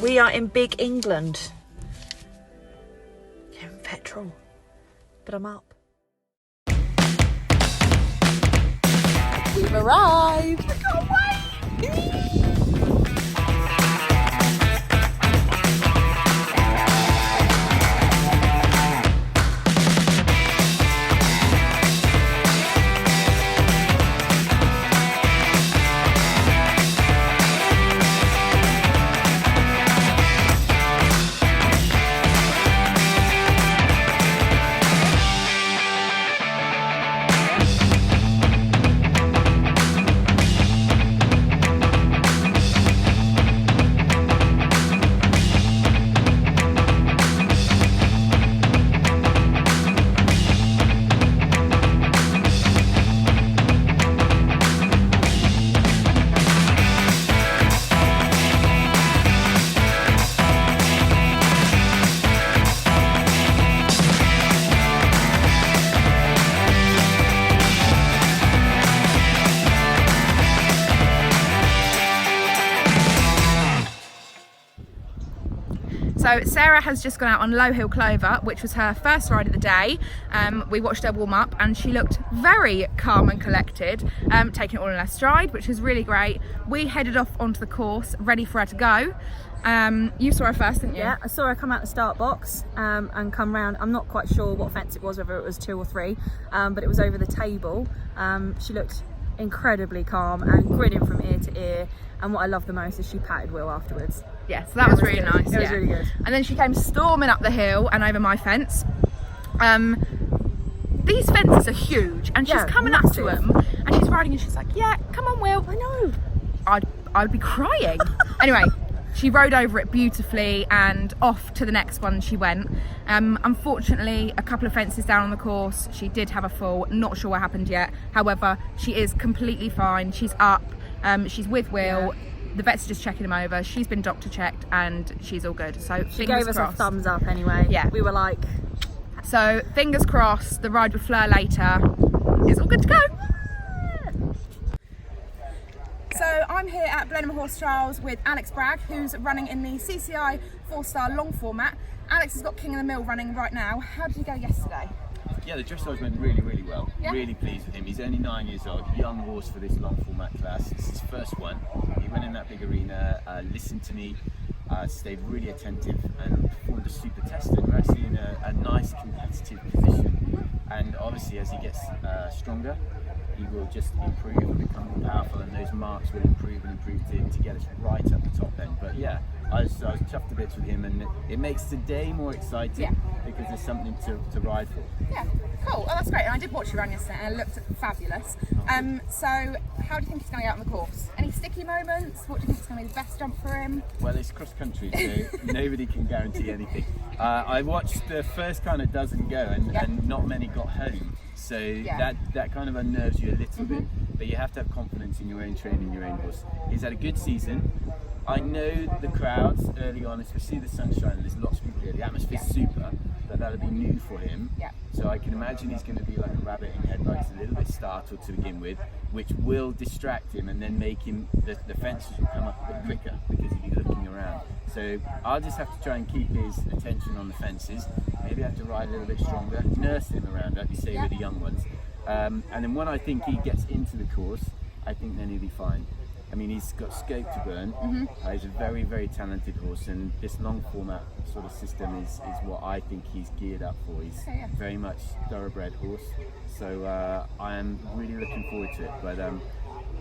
We are in Big England. Getting petrol. But I'm up. We've arrived. I can't wait. So Sarah has just gone out on Low Hill Clover, which was her first ride of the day. We watched her warm up and she looked very calm and collected, taking it all in her stride, which was really great. We headed off onto the course, ready for her to go. You saw her first, didn't you? Yeah, I saw her come out the start box and come round. I'm not quite sure what fence it was, whether it was 2 or 3, but it was over the table. She looked incredibly calm and grinning from ear to ear. And what I love the most is she patted Will afterwards. Yeah, so that was really nice. It was really good. And then she came storming up the hill and over my fence. These fences are huge, and she's coming up to them, and she's riding, and she's like, "Yeah, come on, Will." I know. I'd be crying. Anyway, she rode over it beautifully, and off to the next one she went. Unfortunately, a couple of fences down on the course, she did have a fall. Not sure what happened yet. However, she is completely fine. She's up. She's with Will. Yeah. The vet's just checking him over. She's been doctor checked and she's all good. So she gave us a thumbs up anyway. Yeah. We were like... So fingers crossed, the ride with Fleur later is all good to go. So I'm here at Blenheim Horse Trials with Alex Bragg, who's running in the CCI 4-star long format. Alex has got King of the Mill running right now. How did you go yesterday? Yeah, the dressage went really, really well. Yeah. Really pleased with him. He's only 9 years old, young horse for this long format class. It's his first one. He went in that big arena, listened to me, stayed really attentive and performed a super test. And we're actually in a nice competitive position. And obviously as he gets stronger, he will just improve and become more powerful, and those marks will improve and improve to get us right up the top end. But yeah, I was chuffed to bits with him, and it makes the day more exciting because there's something to ride for. Yeah, cool. Oh, that's great. And I did watch you run yesterday and it looked fabulous. So how do you think he's going to go out on the course? Any sticky moments? What do you think is going to be the best jump for him? Well, it's cross country, so nobody can guarantee anything. I watched the first kind of dozen go, and not many got home. So that kind of unnerves you a little bit, but you have to have confidence in your own training, your own horse. He's had a good season. I know the crowds early on, especially the sunshine, there's lots of people here, the atmosphere's super, but that'll be new for him. Yeah. So I can imagine he's going to be like a rabbit in headlights, a little bit startled to begin with, which will distract him and then make him, the fences will come up a bit quicker because he'll be looking around. So I'll just have to try and keep his attention on the fences, maybe have to ride a little bit stronger, nurse him around, like you say, with the young ones. And then when I think he gets into the course, I think then he'll be fine. I mean, he's got scope to burn. He's a very, very talented horse, and this long format sort of system is what I think he's geared up for. He's very much thoroughbred horse, so I am really looking forward to it. But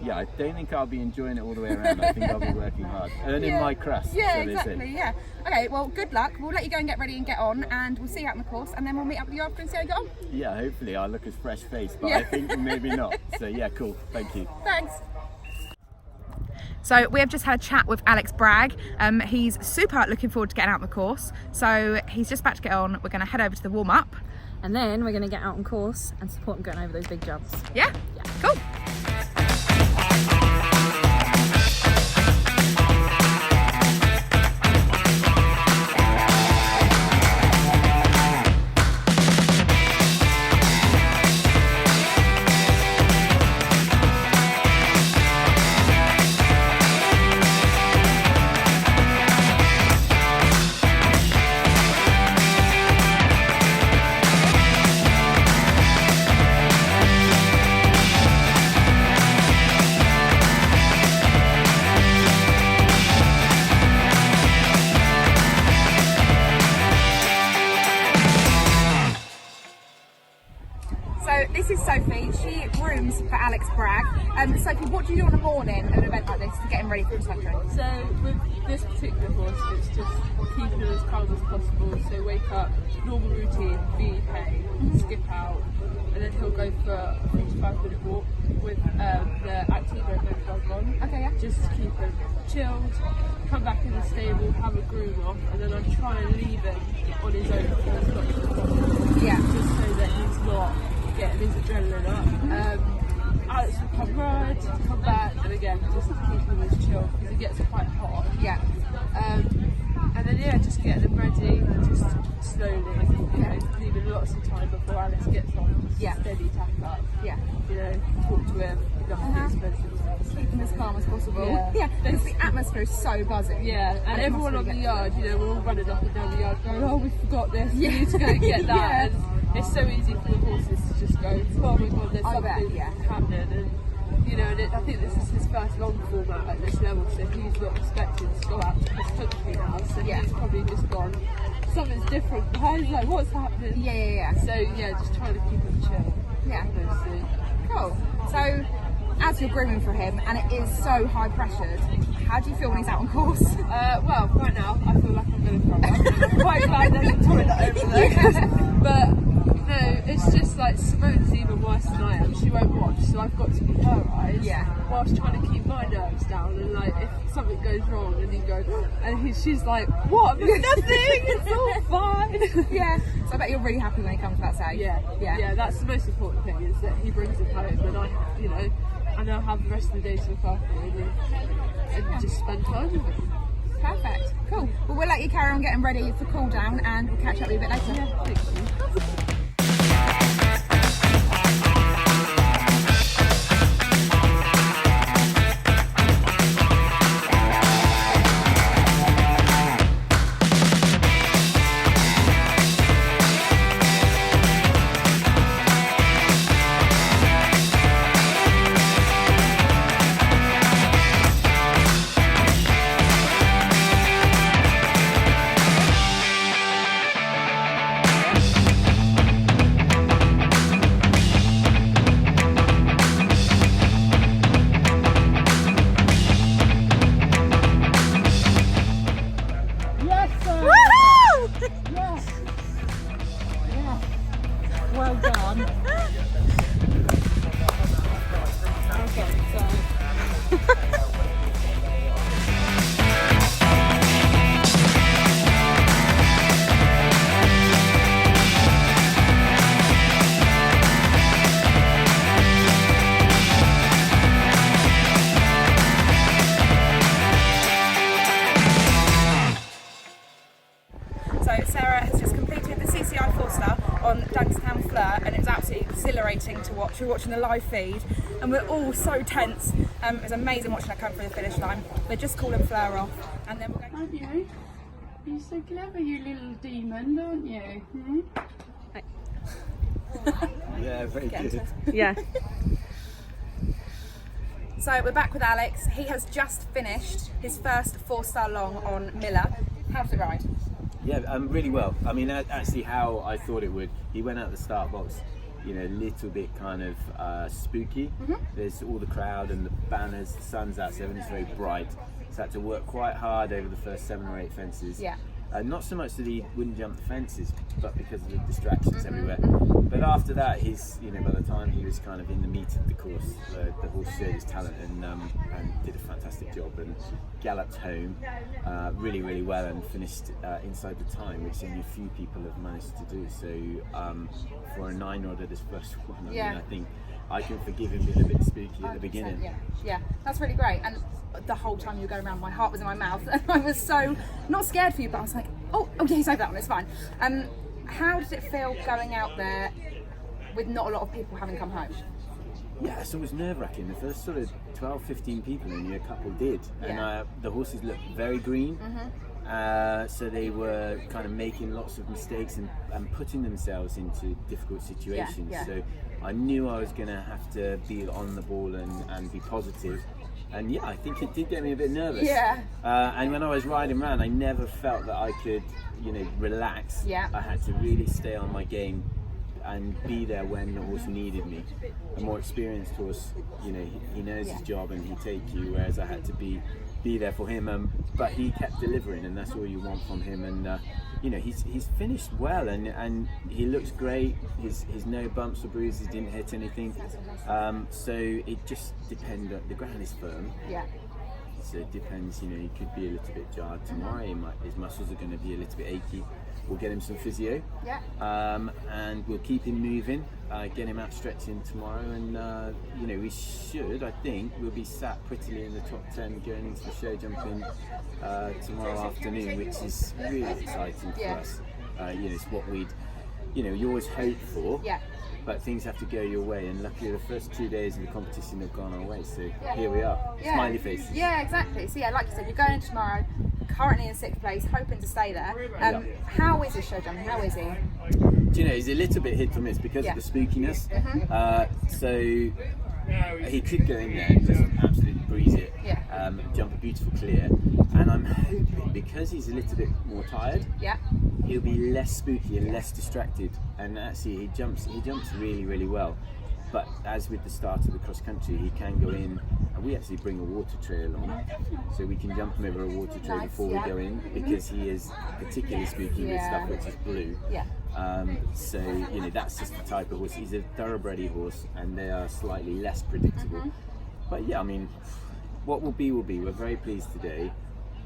yeah, I don't think I'll be enjoying it all the way around. I think I'll be working hard, earning my crust. Yeah, so exactly. Yeah. Okay. Well, good luck. We'll let you go and get ready and get on, and we'll see you out in the course, and then we'll meet up with you after and see how you get on. Yeah, hopefully I'll look as fresh faced, but I think maybe not. So yeah, cool. Thank you. Thanks. So we have just had a chat with Alex Bragg. He's super looking forward to getting out on the course. So he's just about to get on. We're going to head over to the warm-up. And then we're going to get out on course and support him going over those big jumps. Yeah? Cool. Alex Bragg. Sophie, what do you do on a morning of an event like this to get him ready for his country? So with this particular horse, it's just keeping him as calm as possible. So wake up, normal routine, VK, skip out, and then he'll go for a 45-minute walk with the Activo dog on. Okay, yeah. Just to keep him chilled, come back in the stable, have a groom off, and then I'll try and leave him on his own for as much as possible. Yeah. Just so that he's not getting his adrenaline up. Alex will come back, and again, just to keep him as chill because it gets quite hot. Yeah. And then just getting them ready, just slowly, leaving lots of time before Alex gets on. Yeah. Steady tap up. Yeah. Talk to him, not expensive. Keep him as calm as possible. Yeah. Because the atmosphere is so buzzing. Yeah, and everyone on the yard, we're all running up and down the yard going, oh, we forgot this, we need to go and get that. And it's so easy for the horses to just go, oh my god, there's something happening. And I think this is his first long format at this level, so he's not expecting to go out to his country now, so he's probably just gone, something's different. He's like, what's happening? Yeah. So just trying to keep him chill. Yeah. Mostly. Cool. So, as you're grooming for him, and it is so high pressured, how do you feel when he's out on course? Well, right now, I feel like I'm going to throw up. I'm quite glad there's a toilet over there. But, no, it's just like Simone's even worse than I am. She won't watch, so I've got to be her eyes. Yeah. Whilst trying to keep my nerves down, and like, if something goes wrong, and you go, and she's like, what? There's nothing, it's all fine. Yeah. So I bet you're really happy when he comes back safe. Yeah, that's the most important thing, is that he brings it home, and and I'll have the rest of the day to look after him and just spend time with him. Perfect. Cool. Well, we'll let you carry on getting ready for cool down, and we'll catch up with you a bit later. Yeah, thank you. Well done. So Sarah has just completed the CCI 4-star on Dunkstown Fleur, and it was absolutely exhilarating to watch. We're watching the live feed and we're all so tense. It was amazing watching her come through the finish line. They just called him Fleur off, and then we're going. Have you? You're so clever, you little demon, aren't you? Hmm? Yeah, very good. Yeah. So we're back with Alex. He has just finished his first 4-star long on Miller. How did it ride? Yeah, really well. I mean, actually how I thought it would. He went out the start box, a little bit kind of spooky. There's all the crowd and the banners, the sun's out, so everything's very bright. So I had to work quite hard over the first 7 or 8 fences. Yeah. Not so much that he wouldn't jump the fences, but because of the distractions everywhere. But after that, he's, by the time he was kind of in the meat of the course, the horse showed his talent and did a fantastic job and galloped home really, really well and finished inside the time, which only a few people have managed to do. So for a 9-year-old at his first one, I think I can forgive him being a bit spooky at the beginning. Yeah, that's really great. And the whole time you were going around, my heart was in my mouth, and I was so not scared for you, but I was like, oh yeah, he's over that one, it's fine. How did it feel going out there with not a lot of people having come home? Yeah, so it was nerve-wracking. The first sort of 12, 15 people, only a couple did, and the horses looked very green. So they were kind of making lots of mistakes and putting themselves into difficult situations. So I knew I was going to have to be on the ball and be positive. And I think it did get me a bit nervous. And when I was riding around, I never felt that I could, relax. I had to really stay on my game and be there when the horse needed me. A more experienced horse, you know, he knows his job and he'd take you, whereas I had to be there for him. But he kept delivering, and that's all you want from him. And you know, he's finished well, and he looks great. His no bumps or bruises, didn't hit anything. So it just depends. The ground is firm. Yeah. So it depends, you know, he could be a little bit jarred tomorrow, his muscles are going to be a little bit achy. We'll get him some physio, and we'll keep him moving, get him out stretching tomorrow, and you know, we should, I think, we'll be sat prettily in the top 10 going into the show jumping tomorrow afternoon, which is really exciting for us. You know, it's what you always hope for. But things have to go your way, and luckily the first 2 days of the competition have gone our way, so here we are, smiley faces. Yeah, exactly. So yeah, like you said, you're going in tomorrow, currently in 6th place, hoping to stay there. How is his show jumping? How is he? Do you know, he's a little bit hit or miss because of the spookiness. So he could go in there and just absolutely breeze it, jump a beautiful clear, and I'm hoping because he's a little bit more tired, he'll be less spooky and less distracted, and actually he jumps really, really well. But as with the start of the cross country, he can go in, and we actually bring a water tray along, so we can jump him over a water tray before we go in, because he is particularly spooky with stuff which is blue. So you know, that's just the type of horse. He's a thoroughbred horse, and they are slightly less predictable. But yeah, I mean, what will be will be. We're very pleased today,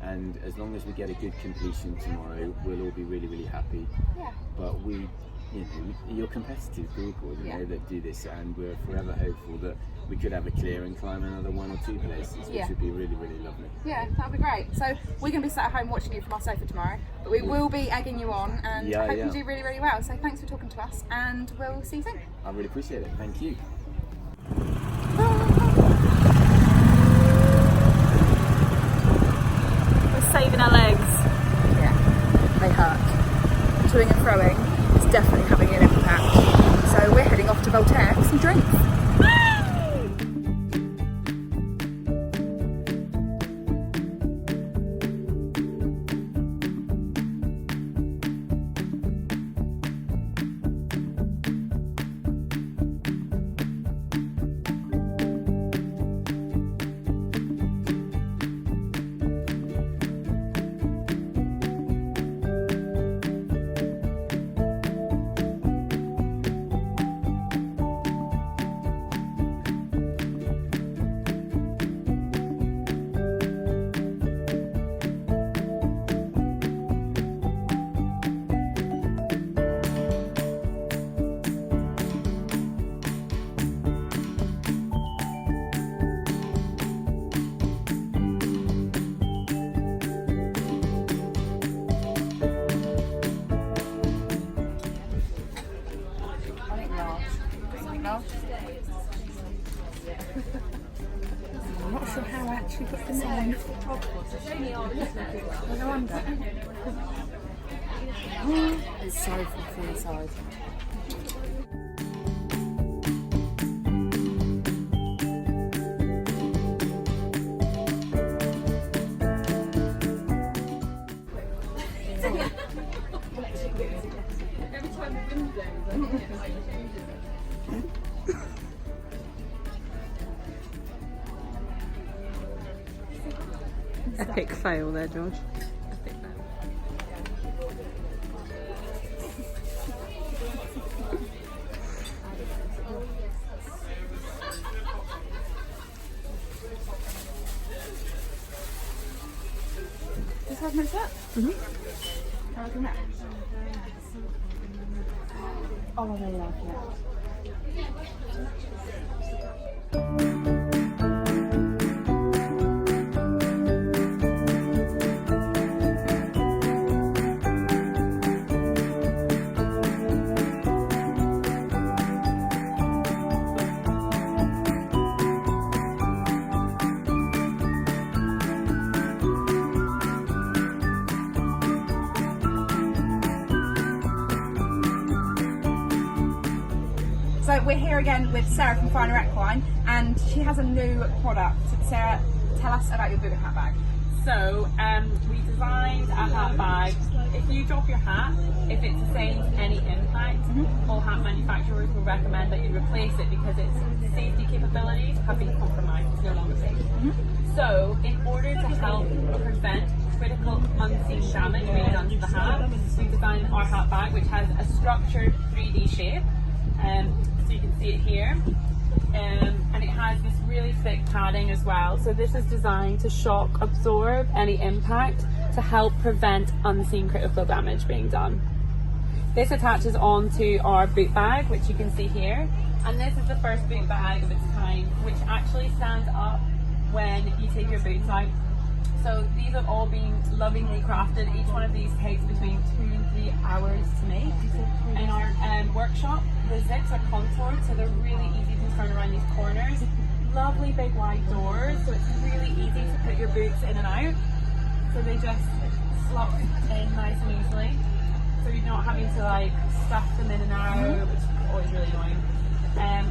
and as long as we get a good completion tomorrow, we'll all be really, really happy. But we, you know, you're competitive people, you know, that do this, and we're forever hopeful that we could have a clear and climb another 1 or 2 places, which would be really, really lovely. Yeah, that'd be great. So we're going to be sat at home watching you from our sofa tomorrow, but we will be egging you on, and hope you do really, really well. So thanks for talking to us, and we'll see you soon. I really appreciate it. Thank you. We're saving our legs. Yeah, they hurt. Toing and throwing is definitely having an impact. So we're heading off to Voltaire for some drinks. I'm not sure how I actually put this on. I go under. It's so from the inside. Epic fail there, George. Epic fail. Just 5 minutes up? How was that? Oh, I really like it. So we're here again with Sarah from Equine, and she has a new product. Sarah, tell us about your boot hat bag. So we designed a hat bag if you drop your hat, if it sustains any impact, all hat manufacturers will recommend that you replace it because its safety capabilities have been compromised. It's no longer safe. So, in order to help prevent critical unseen damage being done to the hat, we designed our hat bag, which has a structured 3D shape. So you can see it here. And it has this really thick padding as well. So this is designed to shock absorb any impact to help prevent unseen critical damage being done. This attaches onto our boot bag, which you can see here. And this is the first boot bag of its kind, which actually stands up when you take your boots out. So these have all been lovingly crafted. Each one of these takes between 2 and 3 hours to make. In our workshop, the zips are contoured, so they're really easy to turn around these corners. Lovely big wide doors, so it's really easy to put your boots in and out. So they just slot in nice and easily. So you're not having to like stuff them in and out, which is always really annoying.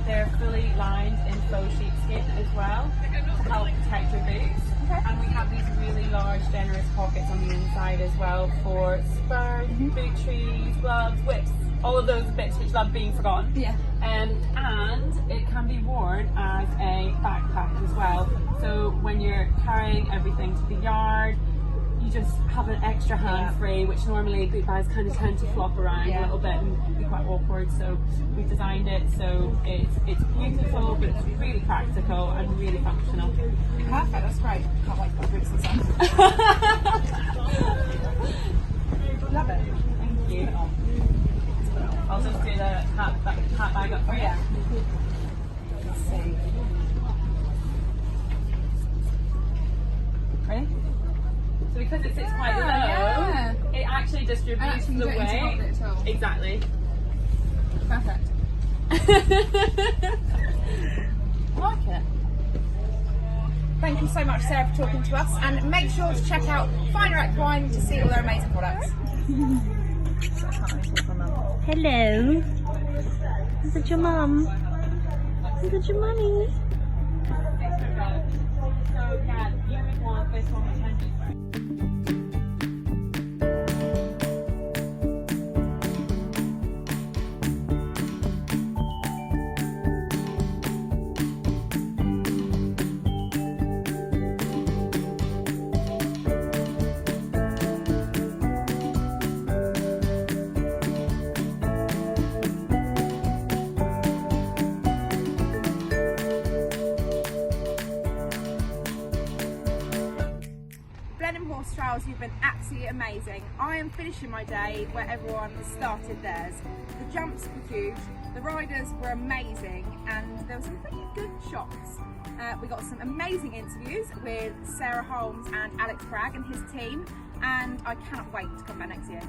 They're fully lined in faux sheepskin as well to help protect your boots. And we have these really large, generous pockets on the inside as well for spurs, boot trees, gloves, whips, all of those bits which love being forgotten. Yeah. And it can be worn as a backpack as well. So when you're carrying everything to the yard, you just have an extra hand free, which normally boot bags kind of tend to flop around a little bit and be quite awkward. So we've designed it so it's beautiful, but it's really practical and really functional. Perfect, that's great. Can't wait for boots and stuff. Love it. Thank you. I'll just do the hat bag up for you. Let's see. Ready? So because it sits quite low, it actually distributes the weight. Exactly. Perfect. I like it. Thank you so much, Sarah, for talking to us, and make sure to check out Equine to see all their amazing products. Hello. Is it your mum? Is it your mummy? So yeah, you would want this one with Henry. Blenheim Horse Trials, you've been absolutely amazing. I am finishing my day where everyone started theirs. The jumps were huge, the riders were amazing, and there were some pretty good shots. We got some amazing interviews with Sarah Holmes and Alex Bragg and his team, and I cannot wait to come back next year.